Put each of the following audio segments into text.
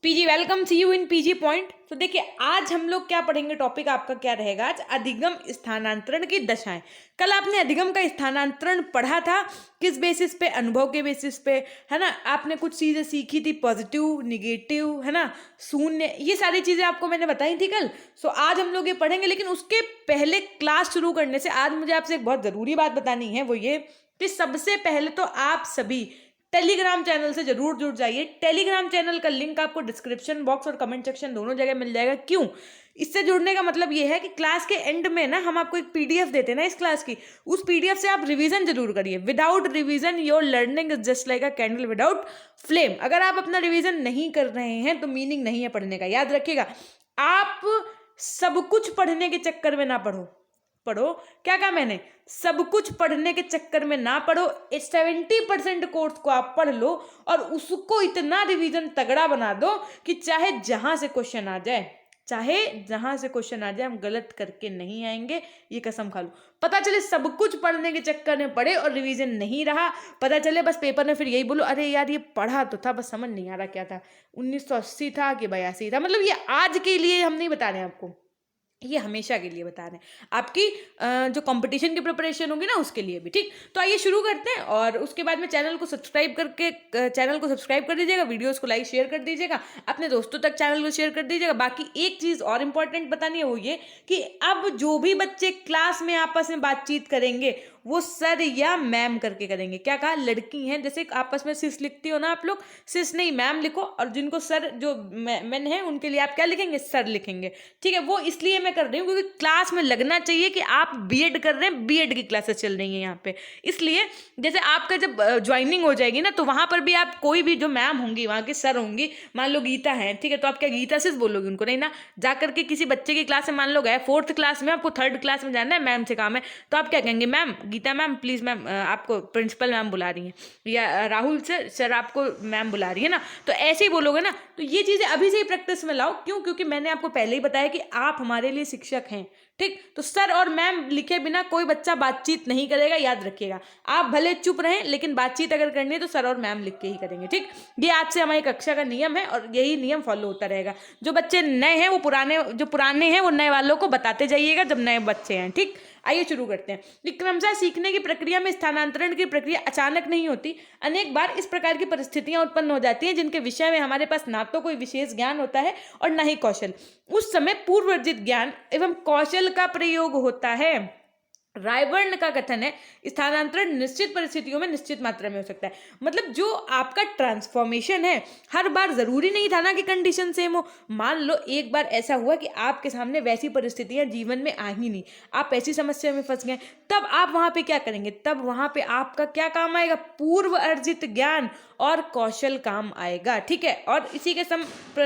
PG welcome see you in PG point. तो देखिए आज हम लोग क्या पढ़ेंगे, टॉपिक आपका क्या रहेगा आज, अधिगम स्थानांतरण की दशाएं। कल आपने अधिगम का स्थानांतरण पढ़ा था, किस बेसिस पे, अनुभव के बेसिस पे, है ना। आपने कुछ चीजें सीखी थी, पॉजिटिव, निगेटिव, है ना, शून्य, ये सारी चीजें आपको मैंने बताई थी कल। सो आज हम लोग ये पढ़ेंगे, लेकिन उसके पहले क्लास शुरू करने से आज मुझे आपसे एक बहुत जरूरी बात बतानी है, वो ये कि सबसे पहले तो आप सभी टेलीग्राम चैनल से जरूर जुड़ जाइए। टेलीग्राम चैनल का लिंक आपको डिस्क्रिप्शन बॉक्स और कमेंट सेक्शन दोनों जगह मिल जाएगा। क्यों? इससे जुड़ने का मतलब ये है कि क्लास के एंड में ना हम आपको एक पीडीएफ देते हैं ना इस क्लास की, उस पीडीएफ से आप रिवीजन जरूर करिए। Without revision your learning is just like a candle without flame. अगर आप अपना रिवीजन नहीं कर रहे हैं तो मीनिंग नहीं है पढ़ने का। याद रखिएगा, आप सब कुछ पढ़ने के चक्कर में ना पढ़ो, क्या कहा मैंने, सब कुछ पढ़ने के चक्कर में ना पढ़ो। 70% कोर्स को आप पढ़ लो और उसको इतना रिवीजन तगड़ा बना दो कि चाहे जहां से क्वेश्चन आ जाए हम गलत करके नहीं आएंगे, ये कसम खा लो। पता चले सब कुछ पढ़ने के चक्कर में पढ़े और रिवीजन नहीं रहा, पता चले बस पेपर में फिर यही बोलो, अरे यार ये पढ़ा तो था बस समझ नहीं आ रहा क्या था, 1980 था कि 82 था। मतलब ये आज के लिए हम नहीं बता रहे हैं आपको, ये हमेशा के लिए बता रहे हैं, आपकी जो कंपटीशन की प्रिपरेशन होगी ना उसके लिए भी। ठीक, तो आइए शुरू करते हैं। और उसके बाद में चैनल को सब्सक्राइब कर दीजिएगा, वीडियोस को लाइक शेयर कर दीजिएगा, अपने दोस्तों तक चैनल को शेयर कर दीजिएगा। बाकी एक चीज़ और इम्पॉर्टेंट बतानी है, वो ये कि अब जो भी बच्चे क्लास में आपस में बातचीत करेंगे वो सर या मैम करके करेंगे। क्या कहा, लड़की हैं जैसे आपस में सिस लिखती हो ना आप लोग, सिस नहीं मैम लिखो, और जिनको सर जो मैन है उनके लिए आप क्या लिखेंगे, सर लिखेंगे। ठीक है, वो इसलिए मैं कर रही हूँ क्योंकि क्लास में लगना चाहिए कि आप बीएड कर रहे हैं, बीएड की क्लासेस चल रही हैं यहाँ पे। इसलिए जैसे आपका जब ज्वाइनिंग हो जाएगी ना तो वहां पर भी आप कोई भी जो मैम होंगी, वहां की सर होंगी, मान लो गीता है, ठीक है, तो आप क्या गीता सिस बोलोगे उनको, नहीं ना। जाकर के किसी बच्चे की क्लास में मान लो गए 4th क्लास में, आपको 3rd क्लास में जाना है, मैम से काम है, तो आप क्या कहेंगे, ma'am Geeta ma'am please ma'am आपको प्रिंसिपल मैम बुला रही हैं, या राहुल सर आपको मैम बुला रही है ना, तो ऐसे ही बोलोगे ना। तो ये चीजें अभी से ही प्रैक्टिस में लाओ। क्यों? क्योंकि मैंने आपको पहले ही बताया कि आप हमारे लिए शिक्षक हैं। ठीक, तो सर और मैम लिखे बिना कोई बच्चा बातचीत नहीं करेगा, याद रखिएगा। आप भले चुप रहें लेकिन बातचीत अगर करनी है तो सर और मैम लिख के ही करेंगे। ठीक, ये आज से हमारी कक्षा का नियम है और यही नियम फॉलो होता रहेगा। जो बच्चे नए हैं वो पुराने हैं वो नए वालों को बताते जाइएगा जब नए बच्चे हैं। ठीक, आइए शुरू करते हैं। कि क्रमशः सीखने की प्रक्रिया में स्थानांतरण की प्रक्रिया अचानक नहीं होती। अनेक बार इस प्रकार की परिस्थितियां उत्पन्न हो जाती हैं जिनके विषय में हमारे पास ना तो कोई विशेष ज्ञान होता है और ना ही कौशल। उस समय पूर्व अर्जित ज्ञान एवं कौशल का प्रयोग होता है। रायबर्न का कथन है, स्थानांतरण निश्चित परिस्थितियों में निश्चित मात्रा में हो सकता है। मतलब जो आपका ट्रांसफॉर्मेशन है, हर बार जरूरी नहीं था ना कि कंडीशन सेम हो। मान लो एक बार ऐसा हुआ कि आपके सामने वैसी परिस्थितियां जीवन में आ ही नहीं, आप ऐसी समस्या में फंस गए, तब आप वहां पे क्या करेंगे, तब वहां पे आपका क्या काम आएगा, पूर्व अर्जित ज्ञान और कौशल काम आएगा। ठीक है, और इसी के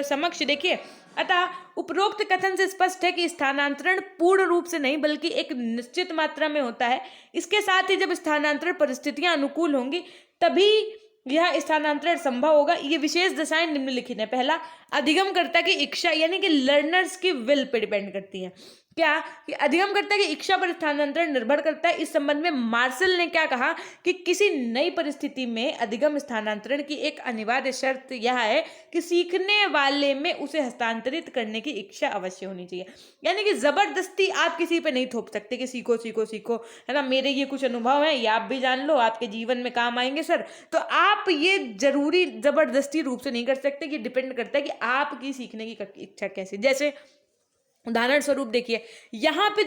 समक्ष देखिए, अतः उपरोक्त कथन से स्पष्ट है कि स्थानांतरण पूर्ण रूप से नहीं बल्कि एक निश्चित मात्रा में होता है। इसके साथ ही जब स्थानांतरण परिस्थितियां अनुकूल होंगी तभी यह स्थानांतरण संभव होगा। ये विशेष दशाएं निम्नलिखित है। पहला, अधिगमकर्ता की इच्छा यानी कि लर्नर्स की विल पे डिपेंड करती है। क्या कि अधिगमकर्ता की इच्छा पर स्थानांतरण निर्भर करता है। इस संबंध में मार्शल ने क्या कहा कि किसी नई परिस्थिति में अधिगम स्थानांतरण की एक अनिवार्य शर्त यह है कि सीखने वाले में उसे हस्तांतरित करने की इच्छा अवश्य होनी चाहिए। यानी कि जबरदस्ती आप किसी पे नहीं थोप सकते कि सीखो सीखो सीखो, है ना, मेरे ये कुछ अनुभव है, ये आप भी जान लो, आपके जीवन में काम आएंगे सर। तो आप ये जरूरी जबरदस्ती रूप से नहीं कर सकते, कि डिपेंड करता है कि आपकी सीखने की इच्छा कैसी। जैसे उदाहरण स्वरूप देखिए, यहाँ पे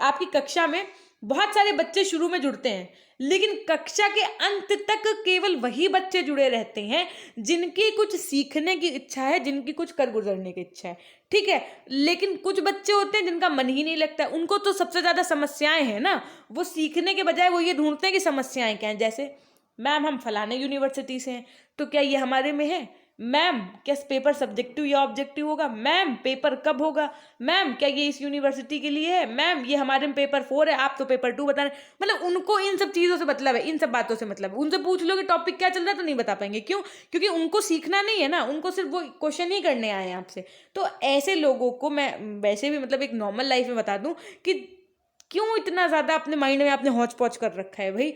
आपकी कक्षा में बहुत सारे बच्चे शुरू में जुड़ते हैं, लेकिन कक्षा के अंत तक केवल वही बच्चे जुड़े रहते हैं जिनकी कुछ सीखने की इच्छा है, जिनकी कुछ कर गुजरने की इच्छा है। ठीक है, लेकिन कुछ बच्चे होते हैं जिनका मन ही नहीं लगता, उनको तो सबसे ज्यादा समस्याएं हैं ना, वो सीखने के बजाय वो ये ढूंढते हैं कि समस्याएं क्या हैं। जैसे मैम हम फलाने यूनिवर्सिटी से हैं, तो क्या ये हमारे में है? मैम क्या पेपर सब्जेक्टिव या ऑब्जेक्टिव होगा? मैम पेपर कब होगा? मैम क्या ये इस यूनिवर्सिटी के लिए है? मैम ये हमारे में पेपर 4 है, आप तो पेपर 2 बता रहे हैं। मतलब उनको इन सब चीज़ों से मतलब है, इन सब बातों से मतलब है। उनसे पूछ लो कि टॉपिक क्या चल रहा है तो नहीं बता पाएंगे। क्यों? क्योंकि उनको सीखना नहीं है ना, उनको सिर्फ वो क्वेश्चन ही करने आए हैं आपसे। तो ऐसे लोगों को मैं वैसे भी मतलब एक नॉर्मल लाइफ में बता दूं कि क्यों इतना ज़्यादा अपने माइंड में आपने हौच पौच कर रखा है भाई।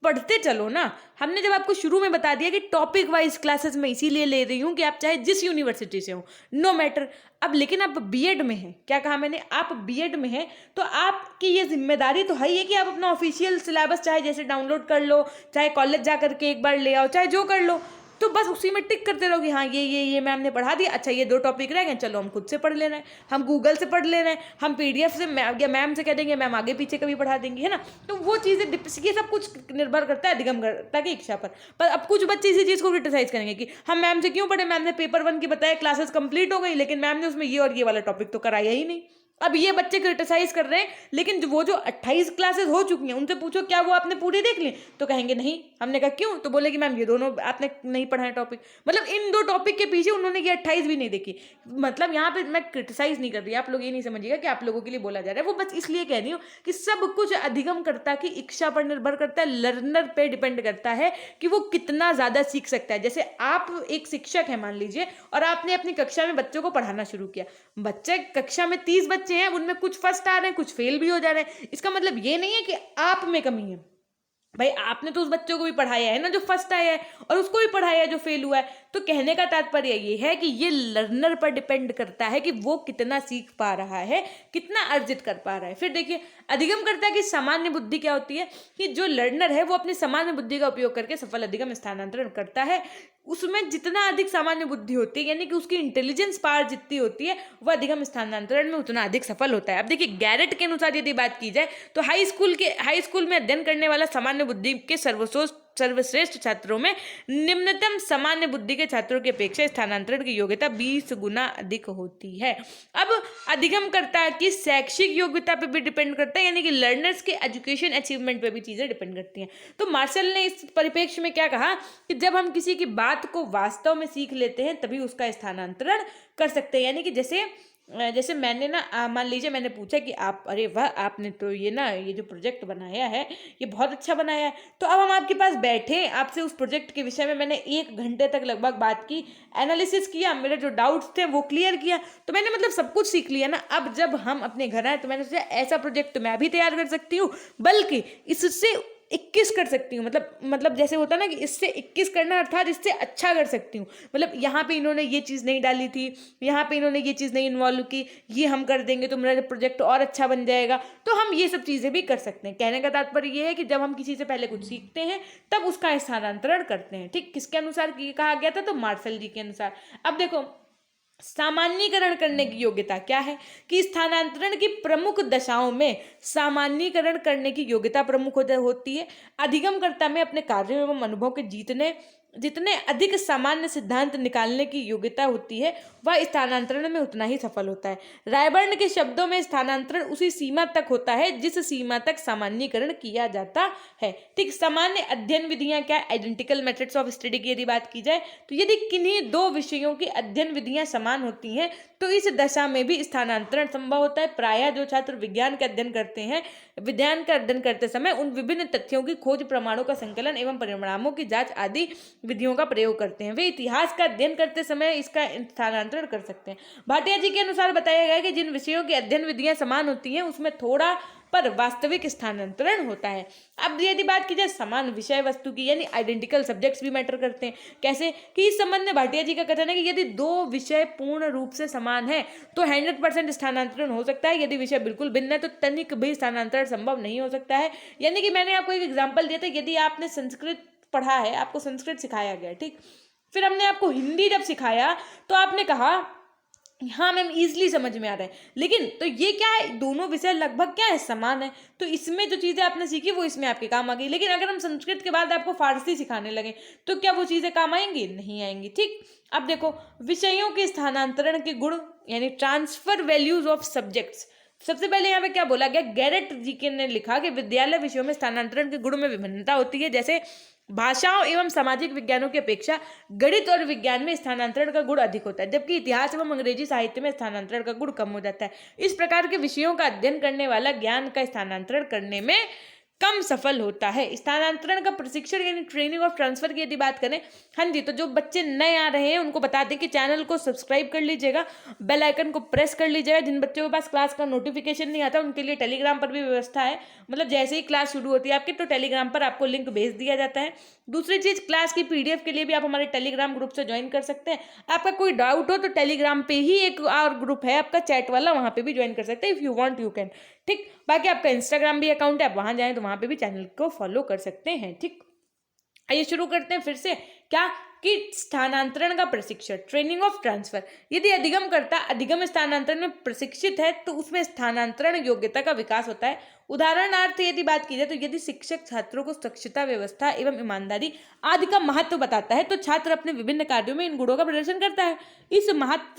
पढ़ते चलो ना। हमने जब आपको शुरू में बता दिया कि टॉपिक वाइज क्लासेस मैं इसीलिए ले रही हूँ कि आप चाहे जिस यूनिवर्सिटी से हो, नो मैटर। अब लेकिन आप बीएड में हैं, क्या कहा मैंने, आप बीएड में हैं, तो आपकी ये जिम्मेदारी तो है ही है कि आप अपना ऑफिशियल सिलेबस चाहे जैसे डाउनलोड कर लो, चाहे कॉलेज जा करके एक बार ले आओ, चाहे जो कर लो, तो बस उसी में टिक करते रहो कि हाँ ये मैम ने पढ़ा दिया, अच्छा ये 2 टॉपिक रह गए, चलो हम खुद से पढ़ ले रहे हैं, हम गूगल से पढ़ ले रहे हैं, हम पीडीएफ से या मैम से कह देंगे, मैम आगे पीछे कभी पढ़ा देंगी, है ना। तो वो चीज़ें ये सब कुछ निर्भर करता है अधिगमकर्ता की इच्छा पर अब कुछ बच्चे इसी चीज़ को क्रिटिसाइज करेंगे कि हम मैम से क्यों पढ़े, मैम ने पेपर 1 की बताया, क्लासेस कंप्लीट हो गई, लेकिन मैम ने उसमें ये और ये वाला टॉपिक तो कराया ही नहीं। अब ये बच्चे क्रिटिसाइज कर रहे हैं, लेकिन वो जो 28 क्लासेस हो चुकी हैं उनसे पूछो क्या वो आपने पूरी देख ली, तो कहेंगे नहीं। हमने कहा क्यों, तो बोले कि मैम ये दोनों आपने नहीं पढ़ा है टॉपिक, मतलब इन 2 टॉपिक के पीछे उन्होंने ये 28 भी नहीं देखी। मतलब यहाँ पे मैं क्रिटिसाइज नहीं कर रही, आप लोग ये नहीं समझिएगा कि आप लोगों के लिए बोला जा रहा है, वो बस इसलिए कह रही हूँ कि सब कुछ अधिगमकर्ता की इच्छा पर निर्भर करता है, लर्नर पे डिपेंड करता है कि वो कितना ज्यादा सीख सकता है। जैसे आप एक शिक्षक है मान लीजिए, और आपने अपनी कक्षा में बच्चों को पढ़ाना शुरू किया, बच्चे कक्षा में 30 बच्चे हैं, उनमें कुछ फर्स्ट आ रहे हैं, कुछ फेल भी हो जा रहे हैं, इसका मतलब ये नहीं है कि आप में कमी है। भाई आपने तो उस बच्चों को भी पढ़ाया है ना जो फर्स्ट आया है, और उसको भी पढ़ाया है जो फेल हुआ है। तो कहने का तात्पर्य ये है कि ये लर्नर पर डिपेंड करता है कि वो कितना सीख पा रहा है, कितना अर्जित कर पा रहा है। फिर देखिए अधिगमकर्ता की सामान्य बुद्धि क्या होती है कि जो लर्नर है वो अपनी सामान्य बुद्धि का उपयोग करके सफल अधिगम स्थानांतरण करता है। उसमें जितना अधिक सामान्य बुद्धि होती है, यानी कि उसकी इंटेलिजेंस पावर जितनी होती है, वह अधिगम स्थानांतरण में उतना अधिक सफल होता है। अब देखिए गैरेट के अनुसार यदि बात की जाए तो हाई स्कूल में अध्ययन करने वाला सामान्य बुद्धि के सर्वश्रेष्ठ छात्रों में निम्नतम सामान्य बुद्धि के छात्रों की अपेक्षा स्थानांतरण की योग्यता 20 गुना अधिक होती है। अब अधिगमकर्ता की शैक्षिक योग्यता पे भी डिपेंड करता है, यानी कि लर्नर्स के एजुकेशन अचीवमेंट पे भी चीजें डिपेंड करती हैं। तो मार्शल ने इस परिप्रेक्ष्य में क्या कहा कि जब हम किसी की बात को वास्तव में सीख लेते हैं तभी उसका स्थानांतरण कर सकते हैं। यानी कि जैसे मैंने ना मान लीजिए मैंने पूछा कि आप, अरे वाह आपने तो ये जो प्रोजेक्ट बनाया है ये बहुत अच्छा बनाया है, तो अब हम आपके पास बैठे, आपसे उस प्रोजेक्ट के विषय में मैंने 1 घंटे तक लगभग बात की, एनालिसिस किया, मेरे जो डाउट्स थे वो क्लियर किया, तो मैंने मतलब सब कुछ सीख लिया ना। अब जब हम अपने घर आए तो मैंने सोचा ऐसा प्रोजेक्ट तो मैं भी तैयार कर सकती हूँ, बल्कि इससे 21 कर सकती हूँ। मतलब जैसे होता ना कि इससे 21 करना, अर्थात इससे अच्छा कर सकती हूँ। मतलब यहाँ पे इन्होंने ये चीज़ नहीं डाली थी, यहाँ पे इन्होंने ये चीज़ नहीं इन्वॉल्व की, ये हम कर देंगे तो मेरा प्रोजेक्ट और अच्छा बन जाएगा। तो हम ये सब चीज़ें भी कर सकते हैं। कहने का तात्पर्य ये है कि जब हम किसी से पहले कुछ सीखते हैं तब उसका स्थानांतरण करते हैं। ठीक, किसके अनुसार कहा गया था, तो मार्शल जी के अनुसार। अब देखो सामान्यीकरण करने की योग्यता क्या है कि स्थानांतरण की प्रमुख दशाओं में सामान्यीकरण करने की योग्यता प्रमुख होती है। अधिगमकर्ता में अपने कार्यों एवं अनुभव के जितने अधिक सामान्य सिद्धांत निकालने की योग्यता होती है वह स्थानांतरण में उतना ही सफल होता है। रायबर्न के शब्दों में स्थानांतरण उसी सीमा तक होता है जिस सीमा तक सामान्यीकरण किया जाता है। ठीक, सामान्य अध्ययन विधियां क्या, आइडेंटिकल मेथड्स ऑफ स्टडी की यदि बात की जाए तो यदि किन्हीं 2 विषयों की अध्ययन विधियां समान होती हैं तो इस दशा में भी स्थानांतरण संभव होता है। प्रायः जो छात्र विज्ञान का अध्ययन करते समय उन विभिन्न तथ्यों की खोज, प्रमाणों का संकलन एवं परिणामों की जांच आदि विधियों का प्रयोग करते हैं। वे इतिहास का अध्ययन करते समय इसका स्थानांतरण कर सकते हैं। भाटिया जी के अनुसार बताया गया है कि जिन विषयों की अध्ययन विधियां समान होती हैं उसमें थोड़ा पर वास्तविक स्थानांतरण होता है। अब यदि बात की जाए समान विषय वस्तु की, यानी आइडेंटिकल सब्जेक्ट्स भी मैटर करते हैं। कैसे कि इस संबंध में भाटिया जी का कथन है कि यदि 2 विषय पूर्ण रूप से समान है तो 100% स्थानांतरण हो सकता है। यदि विषय बिल्कुल भिन्न है तो तनिक भी स्थानांतरण संभव नहीं हो सकता है। यानी कि मैंने आपको एक एग्जाम्पल दिया था, यदि आपने संस्कृत पढ़ा है, आपको संस्कृत सिखाया गया, ठीक, फिर हमने आपको हिंदी जब सिखाया तो आपने कहा हाँ मैम इजीली समझ में आ रहा है, लेकिन तो ये क्या है, दोनों विषय लगभग क्या है, समान है, तो इसमें जो चीज़ें आपने सीखी वो इसमें आपके काम आ गई। लेकिन अगर हम संस्कृत के बाद आपको फारसी सिखाने लगे तो क्या वो चीज़ें काम आएंगी, नहीं आएंगी। ठीक, अब देखो विषयों के स्थानांतरण के गुण, यानी ट्रांसफर वैल्यूज ऑफ सब्जेक्ट्स। सबसे पहले यहाँ पे क्या बोला गया, गैरेट जी के ने लिखा कि विद्यालय विषयों में स्थानांतरण के गुण में विभिन्नता होती है। जैसे भाषाओं एवं सामाजिक विज्ञानों की अपेक्षा गणित और विज्ञान में स्थानांतरण का गुण अधिक होता है, जबकि इतिहास एवं अंग्रेजी साहित्य में स्थानांतरण का गुण कम हो जाता है। इस प्रकार के विषयों का अध्ययन करने वाला ज्ञान का स्थानांतरण करने में कम सफल होता है। स्थानांतरण का प्रशिक्षण यानी ट्रेनिंग और ट्रांसफर की यदि बात करें, हाँ जी, तो जो बच्चे नए आ रहे हैं उनको बता दें कि चैनल को सब्सक्राइब कर लीजिएगा, बेल आइकन को प्रेस कर लीजिएगा। जिन बच्चों के पास क्लास का नोटिफिकेशन नहीं आता उनके लिए टेलीग्राम पर भी व्यवस्था है, मतलब जैसे ही क्लास शुरू होती है आपकी तो टेलीग्राम पर आपको लिंक भेज दिया जाता है। दूसरी चीज, क्लास की पीडीएफ के लिए भी आप हमारे टेलीग्राम ग्रुप से ज्वाइन कर सकते हैं। आपका कोई डाउट हो तो टेलीग्राम पे ही एक और ग्रुप है आपका चैट वाला, वहां पे भी ज्वाइन कर सकते हैं। If you want you can. ठीक, बाकी आपका इंस्टाग्राम भी अकाउंट है, आप वहां जाएं तो वहां पे भी चैनल को फॉलो कर सकते हैं। ठीक, आइए शुरू करते हैं फिर से। क्या कि स्थानांतरण का प्रशिक्षण, ट्रेनिंग ऑफ ट्रांसफर। यदि अधिगमकर्ता अधिगम स्थानांतरण में प्रशिक्षित है तो उसमें स्थानांतरण योग्यता का विकास होता है। उदाहरणार्थ यदि बात की जाए तो यदि शिक्षक छात्रों को दक्षता, व्यवस्था एवं ईमानदारी आदि का महत्व बताता है तो छात्र अपने विभिन्न कार्यों में इन गुणों का प्रदर्शन करता है।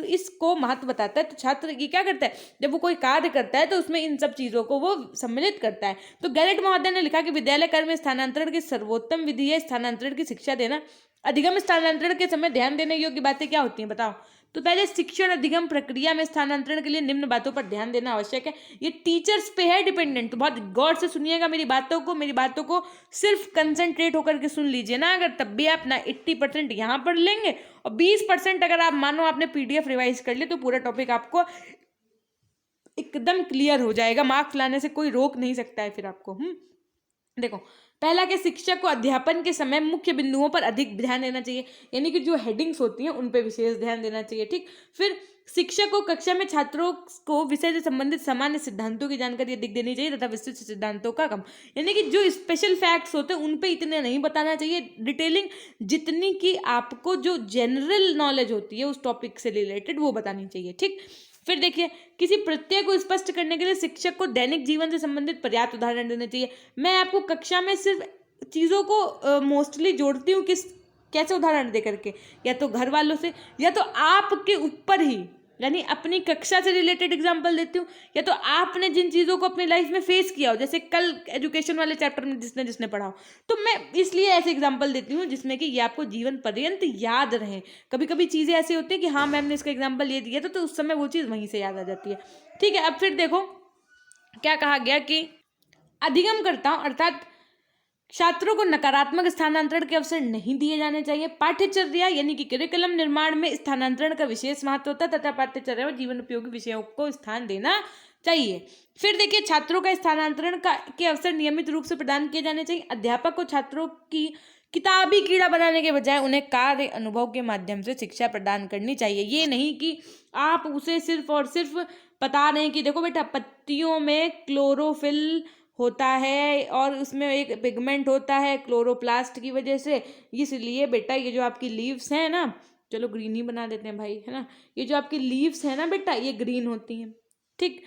इसको महत्व बताता है तो छात्र ये क्या करता है, जब वो कोई कार्य करता है तो उसमें इन सब चीजों को वो सम्मिलित करता है। तो गैलेट महोदय ने लिखा कि विद्यालय कर्म में स्थानांतरण की सर्वोत्तम विधि है स्थानांतरण की शिक्षा देना। अधिगम स्थानांतरण के समय ध्यान देने योग्य बातें क्या होती हैं बताओ। तो पहले शिक्षण अधिगम प्रक्रिया में स्थानांतरण के लिए निम्न बातों पर ध्यान देना आवश्यक है। ये टीचर्स पे है डिपेंडेंट, तो बहुत गौर से सुनिएगा मेरी बातों को सिर्फ कंसंट्रेट होकर के सुन लीजिए ना। अगर तब भी आप ना 80% यहाँ पर लेंगे और 20% अगर आप मानो आपने पीडीएफ रिवाइज कर ली तो पूरा टॉपिक आपको एकदम क्लियर हो जाएगा। मार्क्स लाने से कोई रोक नहीं सकता है फिर आपको। देखो, पहला कि शिक्षक को अध्यापन के समय मुख्य बिंदुओं पर अधिक ध्यान देना चाहिए, यानी कि जो हेडिंग्स होती हैं उन पे विशेष ध्यान देना चाहिए। ठीक, फिर शिक्षक को कक्षा में छात्रों को विषय से संबंधित सामान्य सिद्धांतों की जानकारी अधिक देनी चाहिए तथा विशिष्ट सिद्धांतों का कम, यानी कि जो स्पेशल फैक्ट्स होते हैं उन पे इतने नहीं बताना चाहिए। डिटेलिंग जितनी कि आपको जो जनरल नॉलेज होती है उस टॉपिक से रिलेटेड वो बतानी चाहिए। ठीक, फिर देखिए, किसी प्रत्यय को स्पष्ट करने के लिए शिक्षक को दैनिक जीवन से संबंधित पर्याप्त उदाहरण देने चाहिए। मैं आपको कक्षा में सिर्फ चीज़ों को मोस्टली जोड़ती हूँ किस कैसे उदाहरण दे करके, या तो घर वालों से या तो आपके ऊपर ही, यानी अपनी कक्षा से रिलेटेड एग्जाम्पल देती हूँ, या तो आपने जिन चीज़ों को अपनी लाइफ में फेस किया हो, जैसे कल एजुकेशन वाले चैप्टर में जिसने पढ़ा हो, तो मैं इसलिए ऐसे एग्जाम्पल देती हूँ जिसमें कि ये आपको जीवन पर्यंत याद रहे। कभी कभी चीज़ें ऐसी होती है कि हाँ मैम ने इसका एग्जाम्पल ये दिया तो उस समय वो चीज़ वहीं से याद आ जाती है। ठीक है, अब फिर देखो क्या कहा गया कि अधिगमकर्ता अर्थात छात्रों को नकारात्मक स्थानांतरण के अवसर नहीं दिए जाने चाहिए। पाठ्यचर्या यानी कि करिकुलम निर्माण में स्थानांतरण का विशेष महत्व होता है तथा पाठ्यचर्या और जीवन उपयोगी विषयों को स्थान देना चाहिए। फिर देखिए, छात्रों का स्थानांतरण के अवसर नियमित रूप से प्रदान किए जाने चाहिए। अध्यापक को छात्रों की किताबी कीड़ा बनाने के बजाय उन्हें कार्य अनुभव के माध्यम से शिक्षा प्रदान करनी चाहिए। ये नहीं कि आप उसे सिर्फ और सिर्फ बता रहे हैं कि देखो बेटा पत्तियों में क्लोरोफिल होता है और उसमें एक पिगमेंट होता है क्लोरोप्लास्ट की वजह से, इसलिए बेटा ये जो आपकी लीव्स हैं ना, चलो ग्रीन ही बना देते हैं भाई, है ना, ये जो आपकी लीव्स है ना बेटा ये ग्रीन होती हैं। ठीक,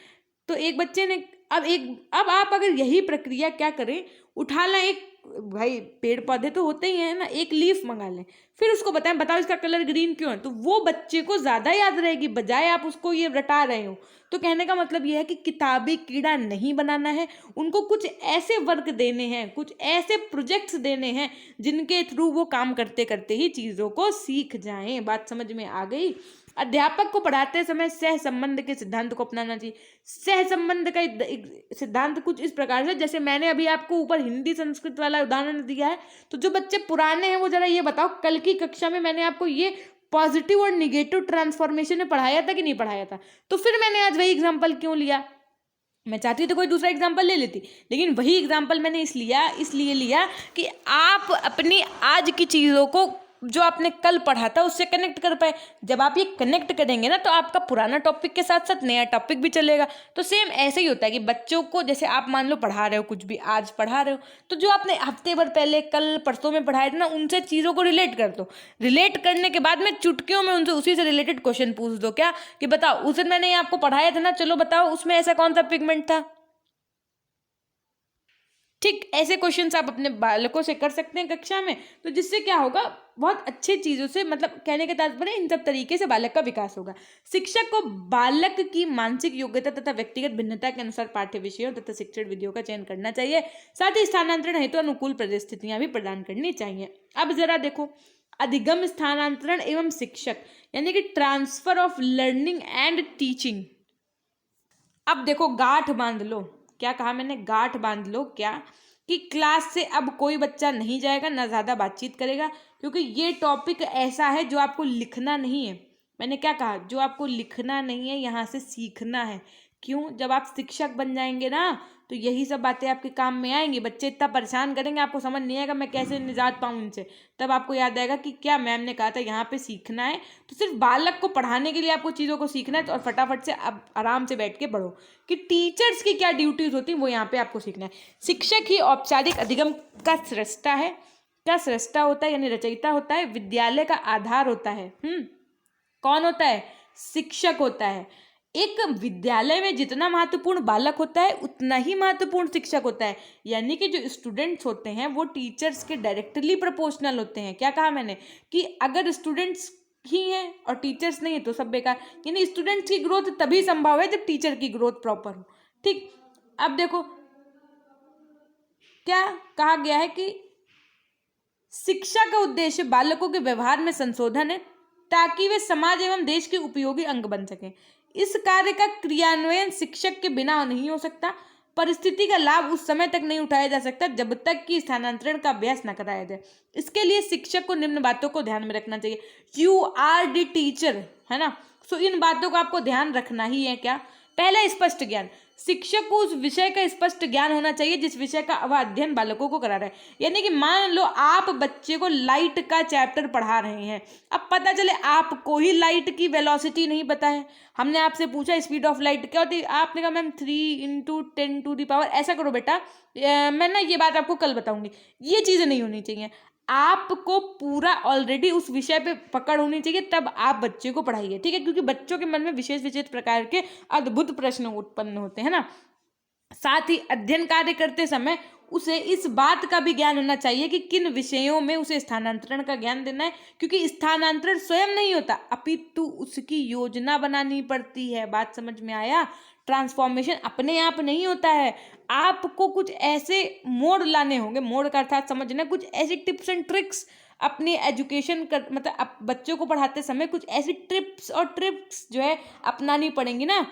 तो एक बच्चे ने अब आप अगर यही प्रक्रिया क्या करें, उठा लें एक, भाई पेड़ पौधे तो होते ही हैं ना, एक लीफ मंगा लें, फिर उसको बताओ इसका कलर ग्रीन क्यों है, तो वो बच्चे को ज्यादा याद रहेगी बजाय आप उसको ये रटा रहे हो। तो कहने का मतलब ये है कि किताबी कीड़ा नहीं बनाना है, उनको कुछ ऐसे वर्क देने हैं, कुछ ऐसे प्रोजेक्ट्स देने हैं जिनके थ्रू वो काम करते करते ही चीज़ों को सीख जाएं। बात समझ में आ गई। अध्यापक को पढ़ाते समय सह संबंध के सिद्धांत को अपनाना चाहिए। सह संबंध का सिद्धांत कुछ इस प्रकार से, जैसे मैंने अभी आपको ऊपर हिंदी संस्कृत वाला उदाहरण दिया है, तो जो बच्चे पुराने हैं वो जरा ये बताओ कल की कक्षा में मैंने आपको ये पॉजिटिव और निगेटिव ट्रांसफॉर्मेशन में पढ़ाया था कि नहीं पढ़ाया था। तो फिर मैंने आज वही एग्जाम्पल क्यों लिया, मैं चाहती तो कोई दूसरा एग्जाम्पल ले लेती, लेकिन वही एग्जाम्पल मैंने इसलिए लिया कि आप अपनी आज की चीज़ों को जो आपने कल पढ़ा था उससे कनेक्ट कर पाए। जब आप ये कनेक्ट करेंगे ना तो आपका पुराना टॉपिक के साथ साथ नया टॉपिक भी चलेगा। तो सेम ऐसे ही होता है कि बच्चों को, जैसे आप मान लो पढ़ा रहे हो कुछ भी, आज पढ़ा रहे हो, तो जो आपने हफ्ते भर पहले कल परसों में पढ़ाए थे ना उनसे चीज़ों को रिलेट कर दो। रिलेट करने के बाद में चुटकियों में उनसे उसी से रिलेटेड क्वेश्चन पूछ दो, क्या कि बताओ उस दिन मैंने आपको पढ़ाया था ना, चलो बताओ उसमें ऐसा कौन सा पिगमेंट था। ठीक, ऐसे क्वेश्चंस आप अपने बालकों से कर सकते हैं कक्षा में, तो जिससे क्या होगा, बहुत अच्छी चीज़ों से, मतलब कहने के तात्पर्य इन सब तरीके से बालक का विकास होगा। शिक्षक को बालक की मानसिक योग्यता तथा व्यक्तिगत भिन्नता के अनुसार पाठ्य विषयों तथा शिक्षण विधियों का चयन करना चाहिए। साथ ही स्थानांतरण हेतु अनुकूल परिस्थितियां भी प्रदान करनी चाहिए। अब जरा देखो, अधिगम स्थानांतरण एवं शिक्षक यानी कि transfer of learning and teaching. अब देखो गांठ बांध लो, क्या कहा मैंने, गांठ बांध लो, क्या कि क्लास से अब कोई बच्चा नहीं जाएगा, ना ज़्यादा बातचीत करेगा, क्योंकि ये टॉपिक ऐसा है जो आपको लिखना नहीं है। मैंने क्या कहा, जो आपको लिखना नहीं है, यहाँ से सीखना है। क्यों? जब आप शिक्षक बन जाएंगे ना, तो यही सब बातें आपके काम में आएंगी। बच्चे इतना परेशान करेंगे, आपको समझ नहीं आएगा मैं कैसे निजात पाऊँ इनसे। तब आपको याद आएगा कि क्या मैम ने कहा था, यहाँ पे सीखना है। तो सिर्फ बालक को पढ़ाने के लिए आपको चीज़ों को सीखना है, तो और फटाफट से अब आराम से बैठ के पढ़ो कि टीचर्स की क्या ड्यूटीज होती हैं, वो यहाँ पे आपको सीखना है। शिक्षक ही औपचारिक अधिगम का सृष्टा है। क्या सृष्टा होता है? यानी रचयिता होता है। विद्यालय का आधार होता है। कौन होता है? शिक्षक होता है। एक विद्यालय में जितना महत्वपूर्ण बालक होता है, उतना ही महत्वपूर्ण शिक्षक होता है। यानी कि जो स्टूडेंट्स होते हैं वो टीचर्स के डायरेक्टली प्रोपोर्शनल होते हैं। क्या कहा मैंने कि अगर स्टूडेंट्स ही हैं और टीचर्स नहीं है तो सब बेकार। यानी स्टूडेंट्स की ग्रोथ तभी संभव है जब टीचर की ग्रोथ प्रॉपर हो। ठीक, अब देखो क्या कहा गया है कि शिक्षा का उद्देश्य बालकों के व्यवहार में संशोधन है, ताकि वे समाज एवं देश के उपयोगी अंग बन सकें। इस कार्य का क्रियान्वयन शिक्षक के बिना नहीं हो सकता। परिस्थिति का लाभ उस समय तक नहीं उठाया जा सकता जब तक कि स्थानांतरण का अभ्यास न कराया जाए। इसके लिए शिक्षक को निम्न बातों को ध्यान में रखना चाहिए। यू आर द टीचर, है ना। सो इन बातों को आपको ध्यान रखना ही है। क्या? पहला, स्पष्ट ज्ञान। शिक्षक को उस विषय का स्पष्ट ज्ञान होना चाहिए जिस विषय का वह अध्ययन बालकों को करा रहा है। यानी कि मान लो आप बच्चे को लाइट का चैप्टर पढ़ा रहे हैं, अब पता चले आपको ही लाइट की वेलोसिटी नहीं पता है। हमने आपसे पूछा स्पीड ऑफ लाइट क्या होती है, आपने कहा मैम 3 × 10⁻⁴ ऐसा करो बेटा। मैं ना ये बात आपको कल बताऊंगी। ये चीज़ें नहीं होनी चाहिए। आपको पूरा ऑलरेडी उस विषय पे पकड़ होनी चाहिए, तब आप बच्चे को पढ़ाइए। ठीक है, क्योंकि बच्चों के मन में विशेष विशेष प्रकार के अद्भुत प्रश्न उत्पन्न होते हैं ना। साथ ही अध्ययन कार्य करते समय उसे इस बात का भी ज्ञान होना चाहिए कि किन विषयों में उसे स्थानांतरण का ज्ञान देना है, क्योंकि स्थानांतरण स्वयं नहीं होता, अपितु उसकी योजना बनानी पड़ती है। बात समझ में आया? ट्रांसफॉर्मेशन अपने आप नहीं होता है, आपको कुछ ऐसे मोड़ लाने होंगे। मोड़ का अर्थात समझना, कुछ ऐसी टिप्स एंड ट्रिक्स अपनी एजुकेशन कर मतलब बच्चों को पढ़ाते समय कुछ ऐसी टिप्स और ट्रिक्स जो है अपनानी पड़ेंगी ना।